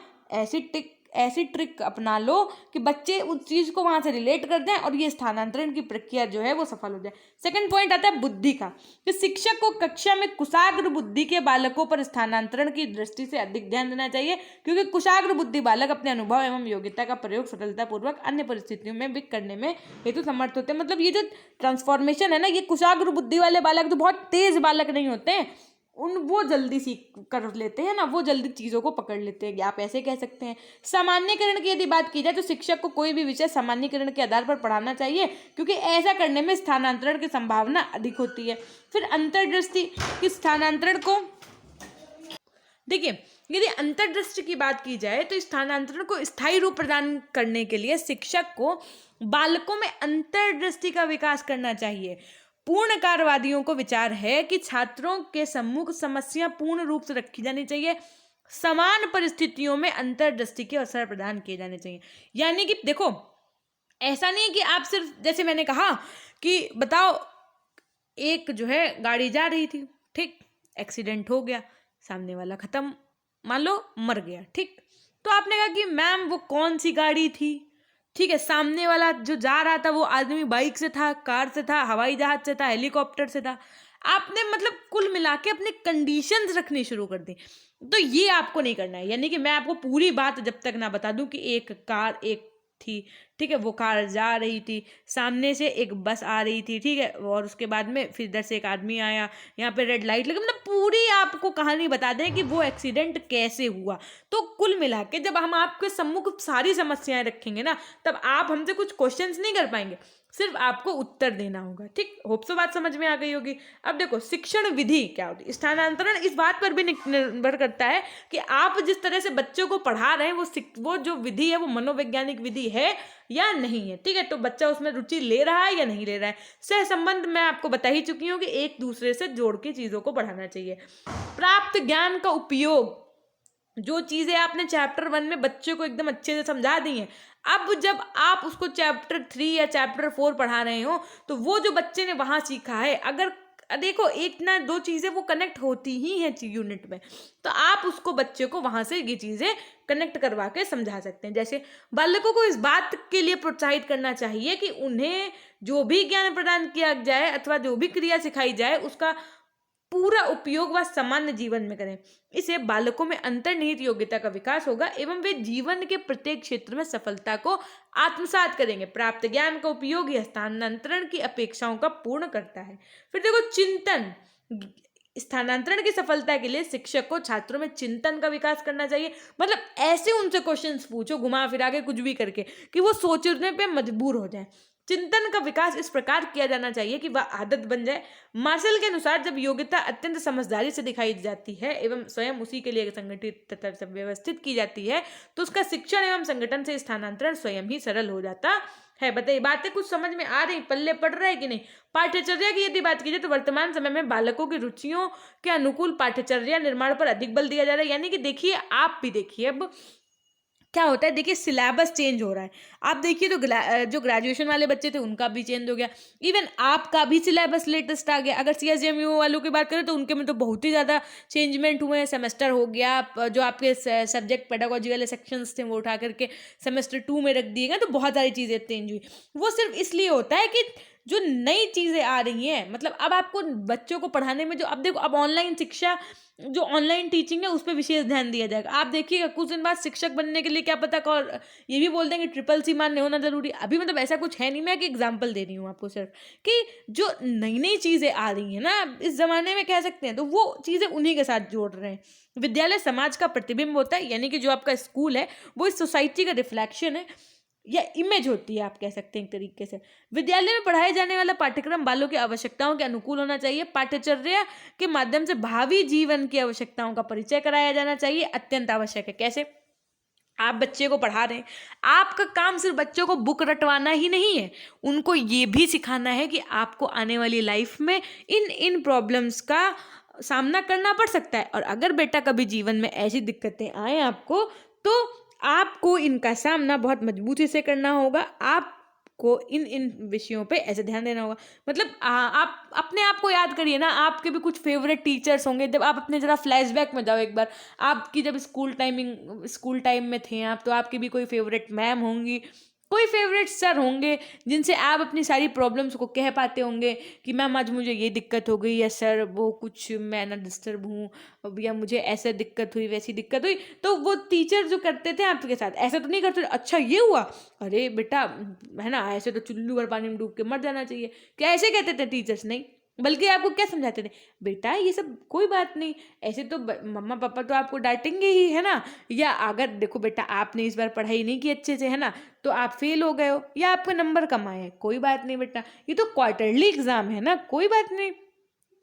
ऐसी ट्रिक अपना लो कि बच्चे उस चीज़ को वहाँ से रिलेट कर दें और ये स्थानांतरण की प्रक्रिया जो है वो सफल हो जाए। सेकंड पॉइंट आता है बुद्धि का, कि शिक्षक को कक्षा में कुशाग्र बुद्धि के बालकों पर स्थानांतरण की दृष्टि से अधिक ध्यान देना चाहिए, क्योंकि कुशाग्र बुद्धि बालक अपने अनुभव एवं योग्यता का प्रयोग सरलतापूर्वक अन्य परिस्थितियों में भी करने में हेतु समर्थ होते हैं। मतलब ये जो ट्रांसफॉर्मेशन है ना, ये कुशाग्र बुद्धि वाले बालक तो बहुत तेज बालक नहीं होते हैं, वो जल्दी सीख कर लेते हैं ना, वो जल्दी चीज़ों को पकड़ लेते हैं। आप ऐसे कह सकते हैं। सामान्यकरण की यदि बात की जाए तो शिक्षक को कोई भी विषय सामान्यकरण के आधार पर पढ़ाना चाहिए, क्योंकि ऐसा करने में स्थानांतरण की संभावना अधिक होती है। फिर अंतर्दृष्टि की स्थानांतरण को देखिए, यदि अंतर्दृष्टि की बात की जाए तो स्थानांतरण को स्थायी रूप प्रदान करने के लिए शिक्षक को बालकों में अंतर्दृष्टि का विकास करना चाहिए। पूर्णकारवादियों को विचार है कि छात्रों के सम्मुख समस्या पूर्ण रूप से रखी जानी चाहिए, समान परिस्थितियों में अंतर्दृष्टि के अवसर प्रदान किए जाने चाहिए। यानी कि देखो, ऐसा नहीं कि आप सिर्फ, जैसे मैंने कहा कि बताओ एक जो है गाड़ी जा रही थी, ठीक, एक्सीडेंट हो गया, सामने वाला खत्म, मान लो मर गया, ठीक, तो आपने कहा कि मैम वो कौन सी गाड़ी थी, ठीक है, सामने वाला जो जा रहा था वो आदमी बाइक से था, कार से था, हवाई जहाज से था, हेलीकॉप्टर से था। आपने मतलब कुल मिला के अपने कंडीशंस रखनी शुरू कर दी। तो ये आपको नहीं करना है। यानी कि मैं आपको पूरी बात जब तक ना बता दूं कि एक कार एक थी, ठीक है, वो कार जा रही थी, सामने से एक बस आ रही थी, ठीक है, और उसके बाद में फिर इधर से एक आदमी आया, यहाँ पे रेड लाइट लगी, मतलब पूरी आपको कहानी बता दें कि वो एक्सीडेंट कैसे हुआ। तो कुल मिला के जब हम आपके सम्मुख सारी समस्याएं रखेंगे ना, तब आप हमसे कुछ क्वेश्चंस नहीं कर पाएंगे, सिर्फ आपको उत्तर देना होगा। ठीक, होप सो बात समझ में आ गई होगी। अब देखो शिक्षण विधि क्या होती है। स्थानांतरण इस बात पर भी निर्भर करता है कि आप जिस तरह से बच्चों को पढ़ा रहे हैं वो जो विधि है वो मनोवैज्ञानिक विधि है या नहीं है। ठीक है, तो बच्चा उसमें रुचि ले रहा है या नहीं ले रहा है। सह संबंध मैं आपको बता ही चुकी हूँ कि एक दूसरे से जोड़ के चीज़ों को पढ़ाना चाहिए। प्राप्त ज्ञान का उपयोग, जो चीज़ें आपने चैप्टर 1 में बच्चे को एकदम अच्छे से समझा दी हैं, अब जब आप उसको चैप्टर 3 या चैप्टर 4 पढ़ा रहे हो तो वो जो बच्चे ने वहाँ सीखा है, अगर देखो एक ना दो चीजें वो कनेक्ट होती ही हैं यूनिट में, तो आप उसको बच्चे को वहां से ये चीजें कनेक्ट करवा के समझा सकते हैं। जैसे बालकों को इस बात के लिए प्रोत्साहित करना चाहिए कि उन्हें जो भी ज्ञान प्रदान किया जाए अथवा जो भी क्रिया सिखाई जाए उसका पूरा उपयोग व सामान्य जीवन में करें। इसे बालकों में अंतर्निहित योग्यता का विकास होगा एवं वे जीवन के प्रत्येक क्षेत्र में सफलता को आत्मसात करेंगे। प्राप्त ज्ञान का उपयोग यह स्थानांतरण की अपेक्षाओं का पूर्ण करता है। फिर देखो चिंतन, स्थानांतरण की सफलता के लिए शिक्षक को छात्रों में चिंतन का विकास करना चाहिए। मतलब ऐसे उनसे क्वेश्चंस पूछो घुमा फिरा के कुछ भी करके कि वो सोचने पे मजबूर हो जाए। चिंतन का विकास इस प्रकार किया जाना चाहिए कि वह आदत बन जाए। मार्शल के अनुसार जब योग्यता अत्यंत समझदारी से दिखाई जाती है एवं स्वयं उसी के लिए संगठित तथा व्यवस्थित की जाती है तो उसका शिक्षण एवं संगठन से स्थानांतरण स्वयं ही सरल हो जाता है। बताइए बातें कुछ समझ में आ रही, पल्ले पड़ रहा है कि नहीं। पाठ्यचर्या की यदि बात की जाए तो वर्तमान समय में बालकों की रुचियों के अनुकूल पाठ्यचर्या निर्माण पर अधिक बल दिया जा रहा है। यानी कि देखिए आप भी देखिए अब क्या होता है, देखिए सिलेबस चेंज हो रहा है। आप देखिए तो जो ग्रेजुएशन वाले बच्चे थे उनका भी चेंज हो गया, इवन आपका भी सिलेबस लेटेस्ट आ गया। अगर CSJMU वालों की बात करें तो उनके में तो बहुत ही ज़्यादा चेंजमेंट हुए हैं। सेमेस्टर हो गया, जो आपके सब्जेक्ट पेडागोजी वाले सेक्शंस थे वो उठा करके सेमेस्टर 2 में रख दिए गए, तो बहुत सारी चीज़ें चेंज हुई। वो सिर्फ इसलिए होता है कि जो नई चीज़ें आ रही हैं, मतलब अब आपको बच्चों को पढ़ाने में जो अब देखो अब ऑनलाइन शिक्षा, जो ऑनलाइन टीचिंग है उस पर विशेष ध्यान दिया जाएगा। आप देखिएगा कुछ दिन बाद शिक्षक बनने के लिए क्या पता और ये भी बोल देंगे CCC मान्य होना जरूरी। अभी मतलब ऐसा कुछ है नहीं, मैं एक एग्जांपल दे रही हूँ आपको सिर्फ कि जो नई नई चीज़ें आ रही हैं ना इस ज़माने में कह सकते हैं, तो वो चीज़ें उन्हीं के साथ जोड़ रहे हैं। विद्यालय समाज का प्रतिबिंब होता है, यानी कि जो आपका स्कूल है वो इस सोसाइटी का रिफ्लेक्शन है या इमेज होती है, आप कह सकते हैं एक तरीके से। विद्यालय में पढ़ाए जाने वाला पाठ्यक्रम बालों की आवश्यकताओं के अनुकूल होना चाहिए। पाठ्यचर्या के माध्यम से भावी जीवन की आवश्यकताओं का परिचय कराया जाना चाहिए, अत्यंत आवश्यक है। कैसे? आप बच्चे को पढ़ा रहे हैं, आपका काम सिर्फ बच्चों को बुक रटवाना ही नहीं है, उनको ये भी सिखाना है कि आपको आने वाली लाइफ में इन इन प्रॉब्लम्स का सामना करना पड़ सकता है। और अगर बेटा कभी जीवन में ऐसी दिक्कतें आए आपको, तो आपको इनका सामना बहुत मजबूती से करना होगा। आपको इन इन विषयों पे ऐसे ध्यान देना होगा। मतलब आप अपने आप को याद करिए ना, आपके भी कुछ फेवरेट टीचर्स होंगे। जब आप अपने जरा फ्लैशबैक में जाओ एक बार, आपकी जब स्कूल टाइम में थे आप, तो आपकी भी कोई फेवरेट मैम होंगी, कोई फेवरेट सर होंगे जिनसे आप अपनी सारी प्रॉब्लम्स को कह पाते होंगे कि मैम आज मुझे ये दिक्कत हो गई, या सर वो कुछ मैं ना डिस्टर्ब हूँ, या मुझे ऐसे दिक्कत हुई वैसी दिक्कत हुई। तो वो टीचर जो करते थे आपके साथ ऐसा तो नहीं करते अच्छा ये हुआ, अरे बेटा है ना ऐसे तो चुल्लू भर पानी में डूब के मर जाना चाहिए, क्या ऐसे कहते थे टीचर्स? नहीं, बल्कि आपको क्या समझाते थे, बेटा ये सब कोई बात नहीं, ऐसे तो मम्मा पापा तो आपको डांटेंगे ही, है ना। या अगर देखो बेटा आपने इस बार पढ़ाई नहीं की अच्छे से, है ना, तो आप फेल हो गए हो या आपके नंबर कम आए हैं, कोई बात नहीं बेटा, ये तो क्वार्टरली एग्जाम है ना, कोई बात नहीं,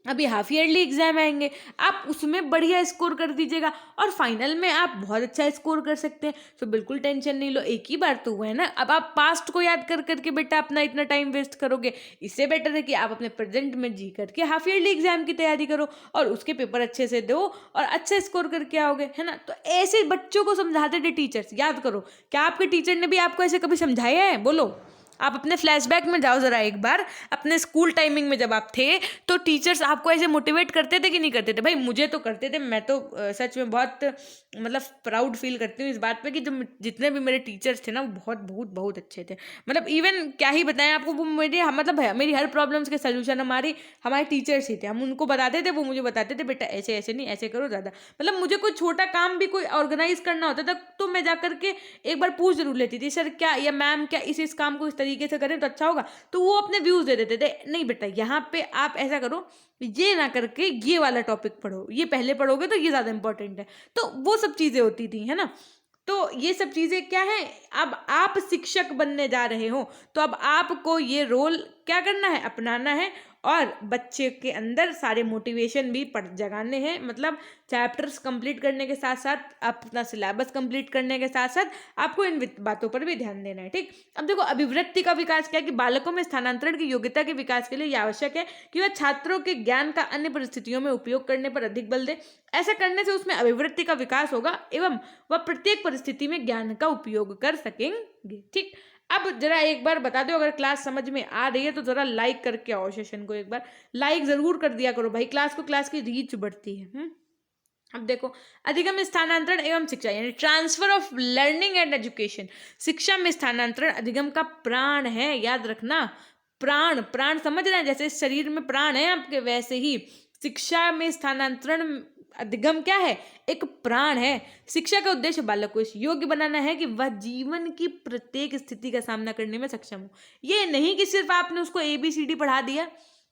अभी हाफ ईयरली एग्जाम आएंगे, आप उसमें बढ़िया स्कोर कर दीजिएगा और फाइनल में आप बहुत अच्छा स्कोर कर सकते हैं। तो बिल्कुल टेंशन नहीं लो, एक ही बार तो हुआ है ना। अब आप पास्ट को याद कर करके बेटा अपना इतना टाइम वेस्ट करोगे, इससे बेटर है कि आप अपने प्रेजेंट में जी करके हाफ ईयरली एग्जाम की तैयारी करो और उसके पेपर अच्छे से दो और अच्छा स्कोर करके आओगे, है ना। तो ऐसे बच्चों को समझाते थे टीचर्स, याद करो, क्या आपके टीचर ने भी आपको ऐसे कभी समझाया है? बोलो, आप अपने फ्लैशबैक में जाओ जरा एक बार, अपने स्कूल टाइमिंग में जब आप थे तो टीचर्स आपको ऐसे मोटिवेट करते थे कि नहीं करते थे? भाई मुझे तो करते थे, मैं तो सच में बहुत मतलब प्राउड फील करती हूँ इस बात पे कि जो जितने भी मेरे टीचर्स थे ना वो बहुत बहुत बहुत अच्छे थे। मतलब इवन क्या ही बताएं आपको, वो मेरी हर प्रॉब्लम्स के सोल्यूशन हमारे टीचर्स ही थे। हम उनको बताते थे, वो मुझे बताते थे बेटा ऐसे ऐसे नहीं, ऐसे करो ज़्यादा। मतलब मुझे कोई छोटा काम भी कोई ऑर्गेनाइज करना होता था तो मैं जा करके एक बार पूछ जरूर लेती थी, सर क्या या मैम क्या इस काम को तरीके से करें तो अच्छा होगा, तो वो अपने व्यूज दे देते थे, नहीं बेटा यहाँ पे आप ऐसा करो, ये ना करके ये वाला टॉपिक पढ़ो, ये पहले पढ़ोगे तो ये ज्यादा इंपॉर्टेंट है। तो वो सब चीजें होती थी, है ना। तो ये सब चीजें क्या है, अब आप शिक्षक बनने जा रहे हो तो अब आपको ये रोल क्या करना है, अपनाना है और बच्चे के अंदर सारे मोटिवेशन भी जगाने हैं। मतलब चैप्टर्स कंप्लीट करने के साथ साथ अपना सिलेबस कंप्लीट करने के साथ साथ आपको इन बातों पर भी ध्यान देना है, ठीक। अब देखो अभिवृत्ति का विकास क्या है कि बालकों में स्थानांतरण की योग्यता के विकास के लिए यह आवश्यक है कि वह छात्रों के ज्ञान का अन्य परिस्थितियों में उपयोग करने पर अधिक बल दे। ऐसा करने से उसमें अभिवृत्ति का विकास होगा एवं वह प्रत्येक परिस्थिति में ज्ञान का उपयोग कर सकेंगे, ठीक। अब जरा एक बार बता दो, अगर क्लास समझ में आ रही है तो जरा लाइक करके आओ, सेशन को एक बार लाइक जरूर कर दिया करो भाई, क्लास की रीच बढ़ती है। अब देखो, अधिगम स्थानांतरण एवं शिक्षा यानी transfer of learning and education. शिक्षा में स्थानांतरण अधिगम का प्राण है, याद रखना। प्राण, प्राण समझ रहे हैं, जैसे शरीर में प्राण है आपके, वैसे ही शिक्षा में स्थानांतरण अधिगम क्या है, एक प्राण है। शिक्षा का उद्देश्य बालक को इस योग्य बनाना है कि वह जीवन की प्रत्येक स्थिति का सामना करने में सक्षम हो। ये नहीं कि सिर्फ आपने उसको ABCD पढ़ा दिया,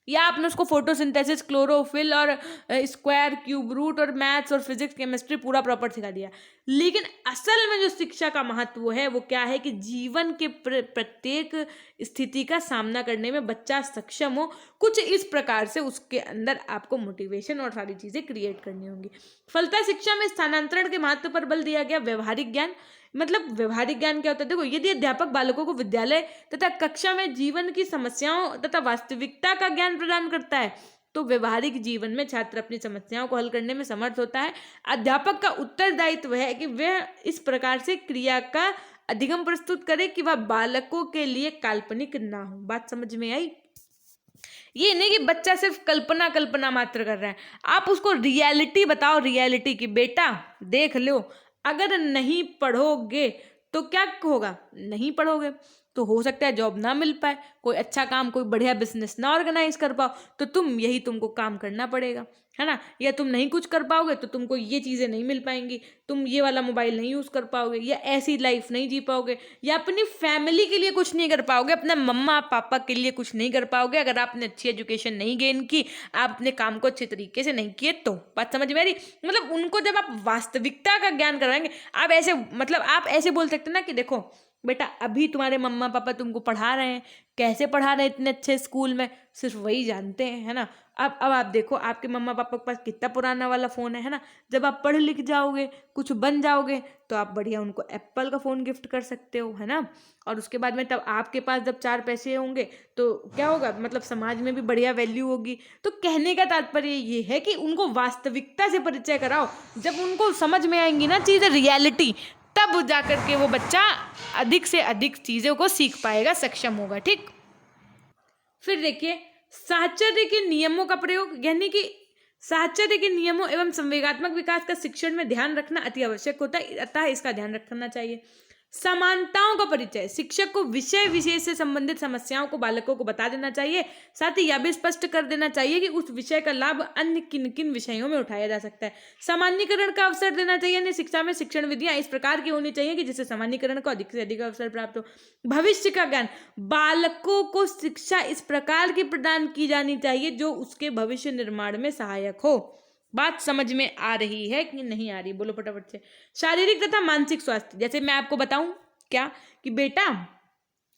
या आपने उसको फोटोसिंथेसिस, क्लोरोफिल और स्क्वायर क्यूब रूट और मैथ्स और फिजिक्स केमिस्ट्री पूरा प्रॉपर सिखा दिया। लेकिन असल में जो शिक्षा का महत्व है वो क्या है कि जीवन के प्रत्येक स्थिति का सामना करने में बच्चा सक्षम हो। कुछ इस प्रकार से उसके अंदर आपको मोटिवेशन और सारी चीजें क्रिएट करनी होंगी। फलतः शिक्षा में स्थानांतरण के महत्व पर बल दिया गया। व्यवहारिक ज्ञान, मतलब व्यवहारिक ज्ञान क्या होता है, देखो यदि अध्यापक बालकों को विद्यालय तथा कक्षा में जीवन की समस्याओं तथा वास्तविकता का ज्ञान प्रदान करता है तो व्यवहारिक जीवन में छात्र अपनी समस्याओं को हल करने में समर्थ होता है। अध्यापक का उत्तरदायित्व है कि वह इस प्रकार से क्रिया का अधिगम प्रस्तुत करे कि वह बालकों के लिए काल्पनिक ना हो। बात समझ में आई? ये नहीं कि बच्चा सिर्फ कल्पना कल्पना मात्र कर रहा है, आप उसको रियलिटी बताओ, रियलिटी की बेटा देख लो, अगर नहीं पढ़ोगे तो क्या होगा, नहीं पढ़ोगे तो हो सकता है जॉब ना मिल पाए, कोई अच्छा काम, कोई बढ़िया बिजनेस ना ऑर्गेनाइज कर पाओ, तो तुमको काम करना पड़ेगा, है ना। या तुम नहीं कुछ कर पाओगे तो तुमको ये चीज़ें नहीं मिल पाएंगी, तुम ये वाला मोबाइल नहीं यूज़ कर पाओगे, या ऐसी लाइफ नहीं जी पाओगे, या अपनी फैमिली के लिए कुछ नहीं कर पाओगे, अपने मम्मा पापा के लिए कुछ नहीं कर पाओगे अगर आपने अच्छी एजुकेशन नहीं गेन की, आप अपने काम को अच्छे तरीके से नहीं किए तो। बात समझ में आ रही? मतलब उनको जब आप वास्तविकता का ज्ञान कराएंगे, आप ऐसे, मतलब आप ऐसे बोल सकते ना कि देखो बेटा, अभी तुम्हारे मम्मा पापा तुमको पढ़ा रहे हैं, कैसे पढ़ा रहे हैं इतने अच्छे स्कूल में, सिर्फ वही जानते हैं, है ना। अब आप देखो आपके मम्मा पापा के पास कितना पुराना वाला फ़ोन है ना। जब आप पढ़ लिख जाओगे, कुछ बन जाओगे, तो आप बढ़िया उनको एप्पल का फ़ोन गिफ्ट कर सकते हो, है ना। और उसके बाद में तब आपके पास जब 4 पैसे होंगे तो क्या होगा, मतलब समाज में भी बढ़िया वैल्यू होगी। तो कहने का तात्पर्य ये है कि उनको वास्तविकता से परिचय कराओ। जब उनको समझ में आएंगी ना चीज़ें, रियलिटी, तब जाकर के वो बच्चा अधिक से अधिक चीज़ों को सीख पाएगा, सक्षम होगा। ठीक, फिर देखिए साहचर्य के नियमों का प्रयोग, यानी कि साहचर्य के नियमों एवं संवेगात्मक विकास का शिक्षण में ध्यान रखना अति आवश्यक होता है, अतः इसका ध्यान रखना चाहिए। समानताओं का परिचय, शिक्षक को विषय विशेष से संबंधित समस्याओं को बालकों को बता देना चाहिए। साथ ही यह भी स्पष्ट कर देना चाहिए कि उस विषय का लाभ अन्य किन किन विषयों में उठाया जा सकता है। सामान्यीकरण का अवसर देना चाहिए, यानी शिक्षा में शिक्षण विधियां इस प्रकार की होनी चाहिए कि जिससे सामान्यीकरण को अधिक से अधिक अवसर प्राप्त हो। भविष्य का ज्ञान, बालकों को शिक्षा इस प्रकार की प्रदान की जानी चाहिए जो उसके भविष्य निर्माण में सहायक हो। बात समझ में आ रही है कि नहीं आ रही, बोलो फटाफट से। शारीरिक तथा मानसिक स्वास्थ्य, जैसे मैं आपको बताऊं क्या कि बेटा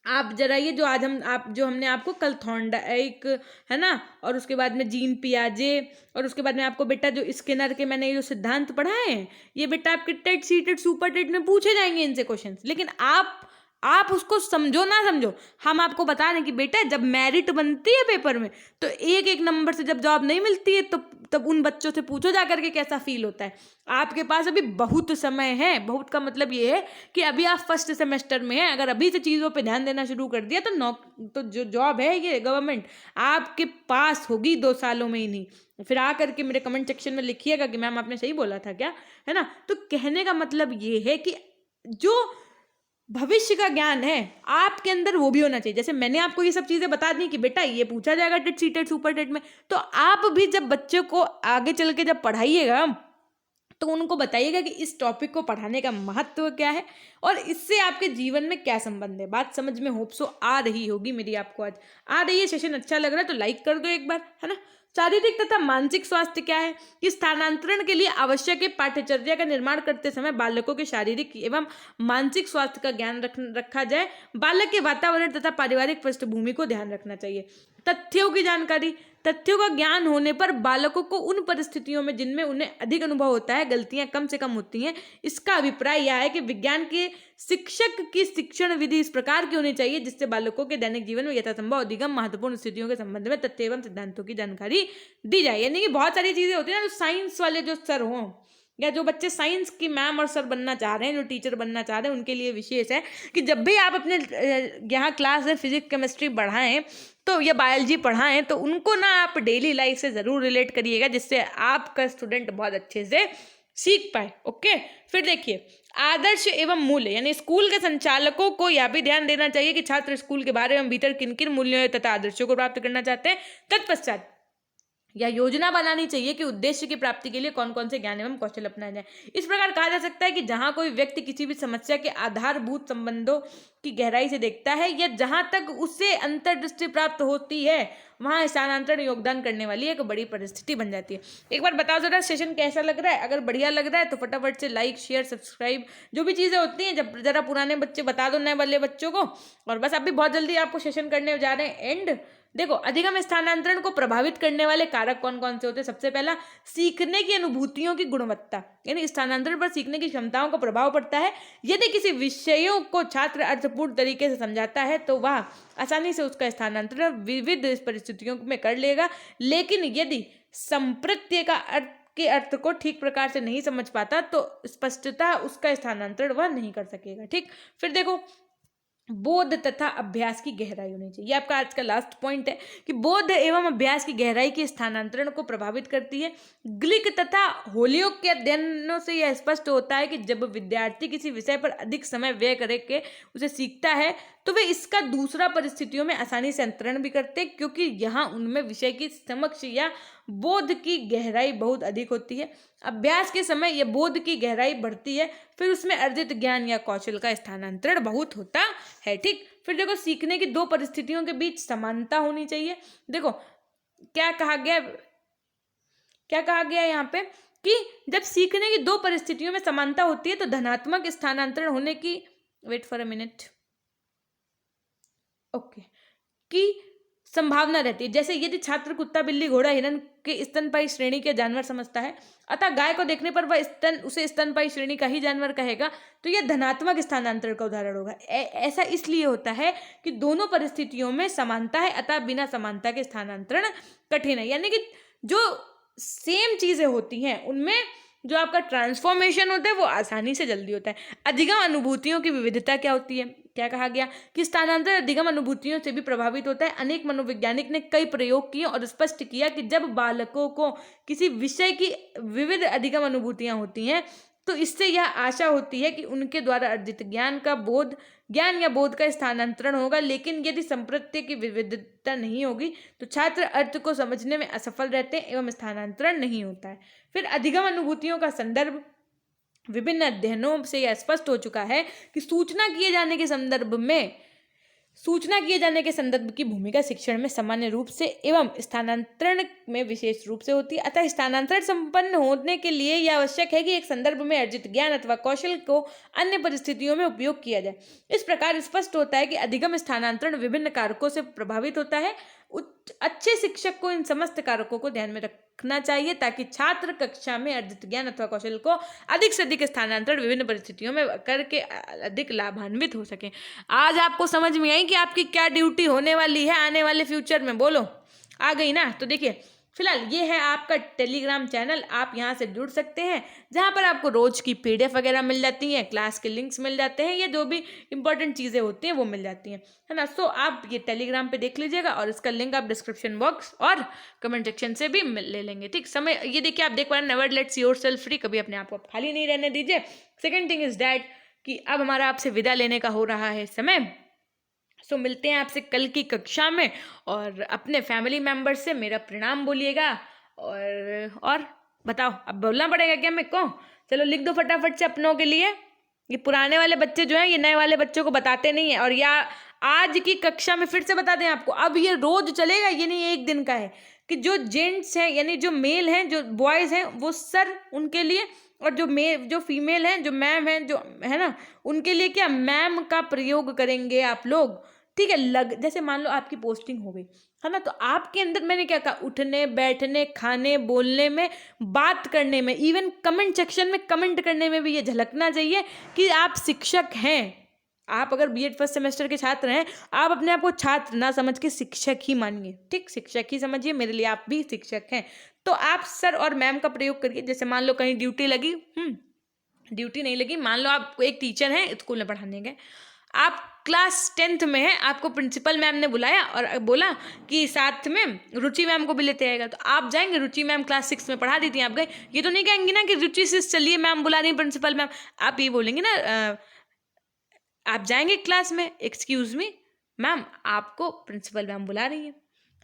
आप जरा ये जो आज हमने आपको कल थॉर्नडाइक, है ना, और उसके बाद में जीन पियाजे, और उसके बाद में आपको बेटा जो स्किनर के मैंने ये जो सिद्धांत पढ़ाए हैं, ये बेटा आपके टेट सीटेट सुपर टेट में पूछे जाएंगे इनसे क्वेश्चंस। लेकिन आप उसको समझो ना समझो, हम आपको बता रहे हैं कि बेटा जब मेरिट बनती है पेपर में तो एक एक नंबर से जब जॉब नहीं मिलती है तो तब उन बच्चों से पूछो जाकर के कैसा फील होता है। आपके पास अभी बहुत समय है, बहुत का मतलब ये है कि अभी आप फर्स्ट सेमेस्टर में हैं, अगर अभी से चीज़ों पे ध्यान देना शुरू कर दिया तो जो जॉब है ये गवर्नमेंट आपके पास होगी 2 सालों में ही नहीं। फिर आकर के मेरे कमेंट सेक्शन में लिखिएगा कि मैम आपने सही बोला था क्या, है ना। तो कहने का मतलब ये है कि जो भविष्य का ज्ञान है आपके अंदर वो भी होना चाहिए। जैसे मैंने आपको ये सब चीजें बता दी कि बेटा ये पूछा जाएगा टेट सीटेट सुपर टेट में, तो आप भी जब बच्चों को आगे चल के जब पढ़ाइएगा तो उनको बताइएगा कि इस टॉपिक को पढ़ाने का महत्व क्या है और इससे आपके जीवन में क्या संबंध है। बात समझ में होप सो आ रही होगी मेरी, आपको आज आ रही है। सेशन अच्छा लग रहा है तो लाइक कर दो एक बार, है ना। शारीरिक तथा मानसिक स्वास्थ्य क्या है कि स्थानांतरण के लिए आवश्यक है पाठ्यचर्या का निर्माण करते समय बालकों के शारीरिक एवं मानसिक स्वास्थ्य का ज्ञान रखा जाए। बालक के वातावरण तथा पारिवारिक पृष्ठभूमि को ध्यान रखना चाहिए। तथ्यों की जानकारी, तथ्यों का ज्ञान होने पर बालकों को उन परिस्थितियों में जिनमें उन्हें अधिक अनुभव होता है गलतियां कम से कम होती हैं। इसका अभिप्राय यह है कि विज्ञान के शिक्षक की शिक्षण विधि इस प्रकार की होनी चाहिए जिससे बालकों के दैनिक जीवन में यथासंभव अधिगम महत्वपूर्ण स्थितियों के संबंध में तथ्य एवं सिद्धांतों की जानकारी दी जाए। यानी कि बहुत सारी चीजें होती है ना, तो साइंस वाले जो सर हों या जो बच्चे साइंस की मैम और सर बनना चाह रहे हैं, जो टीचर बनना चाह रहे हैं, उनके लिए विशेष है कि जब भी आप अपने यहाँ क्लास में फिजिक्स केमिस्ट्री पढ़ाएं तो या बायोलॉजी पढ़ाएं तो उनको ना आप डेली लाइफ से ज़रूर रिलेट करिएगा, जिससे आपका स्टूडेंट बहुत अच्छे से सीख पाए। ओके, फिर देखिए आदर्श एवं मूल्य, यानी स्कूल के संचालकों को यह भी ध्यान देना चाहिए कि छात्र स्कूल के बारे में भीतर किन किन मूल्यों तथा आदर्शों को प्राप्त करना चाहते हैं। तत्पश्चात या योजना बनानी चाहिए कि उद्देश्य की प्राप्ति के लिए कौन कौन से ज्ञान एवं कौशल अपनाए जाए। इस प्रकार कहा जा सकता है कि जहां कोई व्यक्ति किसी भी समस्या के आधारभूत संबंधों की गहराई से देखता है या जहां तक उससे अंतर्दृष्टि प्राप्त होती है, वहां स्थानांतरण योगदान करने वाली एक बड़ी परिस्थिति बन जाती है। एक बार बताओ जरा सेशन कैसा लग रहा है? अगर बढ़िया लग रहा है तो फटाफट से लाइक शेयर सब्सक्राइब जो भी चीज़ें होती हैं जब जरा पुराने बच्चे बता दो नए वाले बच्चों को। और बस अभी बहुत जल्दी आपको सेशन करने जा रहे हैं एंड। देखो अधिगम स्थानांतरण को प्रभावित करने वाले कारक कौन कौन से होते हैं? सबसे पहला सीखने की अनुभूतियों की गुणवत्ता, यानी स्थानांतरण पर सीखने की क्षमताओं का प्रभाव पड़ता है। यदि किसी विषयों को छात्र अर्थपूर्ण तरीके से समझाता है तो वह आसानी से उसका स्थानांतरण विविध परिस्थितियों में कर लेगा, लेकिन यदि संप्रत्य का अर्थ को ठीक प्रकार से नहीं समझ पाता तो स्पष्टता उसका स्थानांतरण वह नहीं कर सकेगा। ठीक, फिर देखो बोध तथा अभ्यास की गहराई होनी चाहिए। ये आपका आज का लास्ट पॉइंट है कि बोध एवं अभ्यास की गहराई के स्थानांतरण को प्रभावित करती है। ग्लिक तथा होलियोक के अध्ययनों से यह स्पष्ट होता है कि जब विद्यार्थी किसी विषय पर अधिक समय व्यय करके उसे सीखता है तो वे इसका दूसरा परिस्थितियों में आसानी से अंतरण भी करते हैं, क्योंकि यहाँ उनमें विषय की समक्ष या बोध की गहराई बहुत अधिक होती है। अभ्यास के समय यह बोध की गहराई बढ़ती है, फिर उसमें अर्जित ज्ञान या कौशल का स्थानांतरण बहुत होता है। ठीक, फिर देखो सीखने की दो परिस्थितियों के बीच समानता होनी चाहिए। देखो क्या कहा गया यहाँ पे कि जब सीखने की दो परिस्थितियों में समानता होती है तो धनात्मक स्थानांतरण होने की वेट फॉर अ मिनट की संभावना रहती है। जैसे यदि छात्र कुत्ता बिल्ली घोड़ा हिरन के स्तनपायी श्रेणी के जानवर समझता है अतः गाय को देखने पर वह उसे स्तनपायी श्रेणी का ही जानवर कहेगा, तो यह धनात्मक स्थानांतरण का उदाहरण होगा। ऐसा इसलिए होता है कि दोनों परिस्थितियों में समानता है अतः बिना समानता के स्थानांतरण कठिन है। यानी कि जो सेम चीजें होती हैं उनमें जो आपका ट्रांसफॉर्मेशन होता है वो आसानी से जल्दी होता है। अधिगम अनुभूतियों की विविधता क्या होती है? क्या कहा गया कि स्थानांतरण अधिगम अनुभूतियों से भी प्रभावित होता है। अनेक मनोवैज्ञानिक ने कई प्रयोग किए और स्पष्ट किया कि जब बालकों को किसी विषय की विविध अधिगम अनुभूतियां होती हैं तो इससे यह आशा होती है कि उनके द्वारा अर्जित ज्ञान या बोध का स्थानांतरण होगा। लेकिन यदि संप्रत्य की विविधता नहीं होगी तो छात्र अर्थ को समझने में असफल रहते हैं एवं स्थानांतरण नहीं होता है। फिर अधिगम अनुभूतियों का संदर्भ, विभिन्न अध्ययनों से यह स्पष्ट हो चुका है कि सूचना किए जाने के संदर्भ की भूमिका शिक्षण में सामान्य रूप से एवं स्थानांतरण में विशेष रूप से होती है। अतः स्थानांतरण संपन्न होने के लिए यह आवश्यक है कि एक संदर्भ में अर्जित ज्ञान अथवा कौशल को अन्य परिस्थितियों में उपयोग किया जाए। इस प्रकार स्पष्ट होता है कि अधिगम स्थानांतरण विभिन्न कारकों से प्रभावित होता है। अच्छे शिक्षक को इन समस्त कारकों को ध्यान में रखना चाहिए ताकि छात्र कक्षा में अर्जित ज्ञान अथवा कौशल को अधिक से अधिक स्थानांतरण विभिन्न परिस्थितियों में करके अधिक लाभान्वित हो सके। आज आपको समझ में आई कि आपकी क्या ड्यूटी होने वाली है आने वाले फ्यूचर में? बोलो, आ गई ना? तो देखिए फिलहाल ये है आपका टेलीग्राम चैनल, आप यहाँ से जुड़ सकते हैं जहाँ पर आपको रोज की PDF वगैरह मिल जाती हैं, क्लास के लिंक्स मिल जाते हैं, या जो भी इंपॉर्टेंट चीज़ें होती हैं वो मिल जाती हैं, है ना। सो आप ये टेलीग्राम पे देख लीजिएगा और इसका लिंक आप डिस्क्रिप्शन बॉक्स और कमेंट सेक्शन से भी ले लेंगे। ठीक, समय ये देखिए आप देख पा रहे हैं, नेवर लेट्स योरसेल्फ फ्री, कभी अपने आप को खाली नहीं रहने दीजिए। सेकेंड थिंग इज डैट कि अब हमारा आपसे विदा लेने का हो रहा है समय। सो मिलते हैं आपसे कल की कक्षा में और अपने फैमिली मेम्बर से मेरा प्रणाम बोलिएगा। और बताओ अब बोलना पड़ेगा क्या मेरे को? चलो लिख दो फटाफट से अपनों के लिए। ये पुराने वाले बच्चे जो हैं ये नए वाले बच्चों को बताते नहीं है, और या आज की कक्षा में फिर से बता दें आपको, अब ये रोज चलेगा, ये नहीं एक दिन का है कि जो जेंट्स हैं यानी जो मेल हैं जो बॉयज़ हैं वो सर उनके लिए, और जो फीमेल हैं जो मैम हैं जो है ना उनके लिए क्या मैम का प्रयोग करेंगे आप लोग। ठीक है, जैसे मान लो आपकी पोस्टिंग हो गई है ना, तो आपके अंदर मैंने क्या कहा, उठने बैठने खाने बोलने में बात करने में इवन कमेंट सेक्शन में कमेंट करने में भी ये झलकना चाहिए कि आप शिक्षक हैं। आप अगर बीएड फर्स्ट सेमेस्टर के छात्र हैं, आप अपने आप को छात्र ना समझ के शिक्षक ही मानिए, ठीक, शिक्षक ही समझिए, मेरे लिए आप भी शिक्षक हैं। तो आप सर और मैम का प्रयोग करिए। जैसे मान लो कहीं ड्यूटी लगी, ड्यूटी नहीं लगी, मान लो आप एक टीचर हैं, स्कूल में पढ़ाने गए, आप क्लास 10th में हैं, आपको प्रिंसिपल मैम ने बुलाया और बोला कि साथ में रुचि मैम को भी लेते आएगा, तो आप जाएंगे। रुचि मैम क्लास 6 में पढ़ा दी थी, आप गए, ये तो नहीं कहेंगे ना कि रुचि सिस चलिए मैम बुला रही प्रिंसिपल मैम, आप ये बोलेंगे ना, आप जाएंगे क्लास में, एक्सक्यूज मी मैम, आपको प्रिंसिपल मैम बुला रही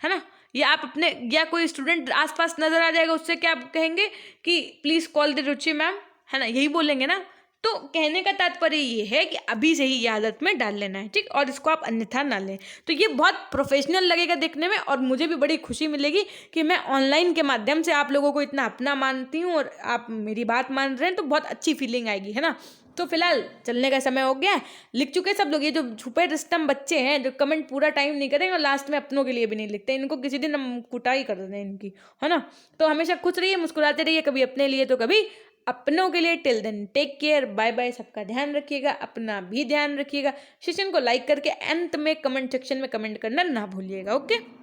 है ना। या आप अपने, या कोई स्टूडेंट आसपास नजर आ जाएगा, उससे क्या आप कहेंगे कि please call the Ruchi ma'am, है ना, यही बोलेंगे ना। तो कहने का तात्पर्य ये है कि अभी से ही ये आदत में डाल लेना है, ठीक, और इसको आप अन्यथा ना लें। तो ये बहुत प्रोफेशनल लगेगा देखने में, और मुझे भी बड़ी खुशी मिलेगी कि मैं ऑनलाइन के माध्यम से आप लोगों को इतना अपना मानती हूँ और आप मेरी बात मान रहे हैं, तो बहुत अच्छी फीलिंग आएगी, है ना। तो फिलहाल चलने का समय हो गया है। लिख चुके सब लोग, ये जो छुपे रुस्तम बच्चे हैं जो कमेंट पूरा टाइम नहीं करेंगे और लास्ट में अपनों के लिए भी नहीं लिखते, इनको किसी दिन हम कुटाई कर दें इनकी, है ना। तो हमेशा खुश रहिए, मुस्कुराते रहिए, कभी अपने लिए तो कभी अपनों के लिए। Till then take care, bye bye, सबका ध्यान रखिएगा, अपना भी ध्यान रखिएगा। सेशन को लाइक करके अंत में कमेंट सेक्शन में कमेंट करना ना भूलिएगा। ओके।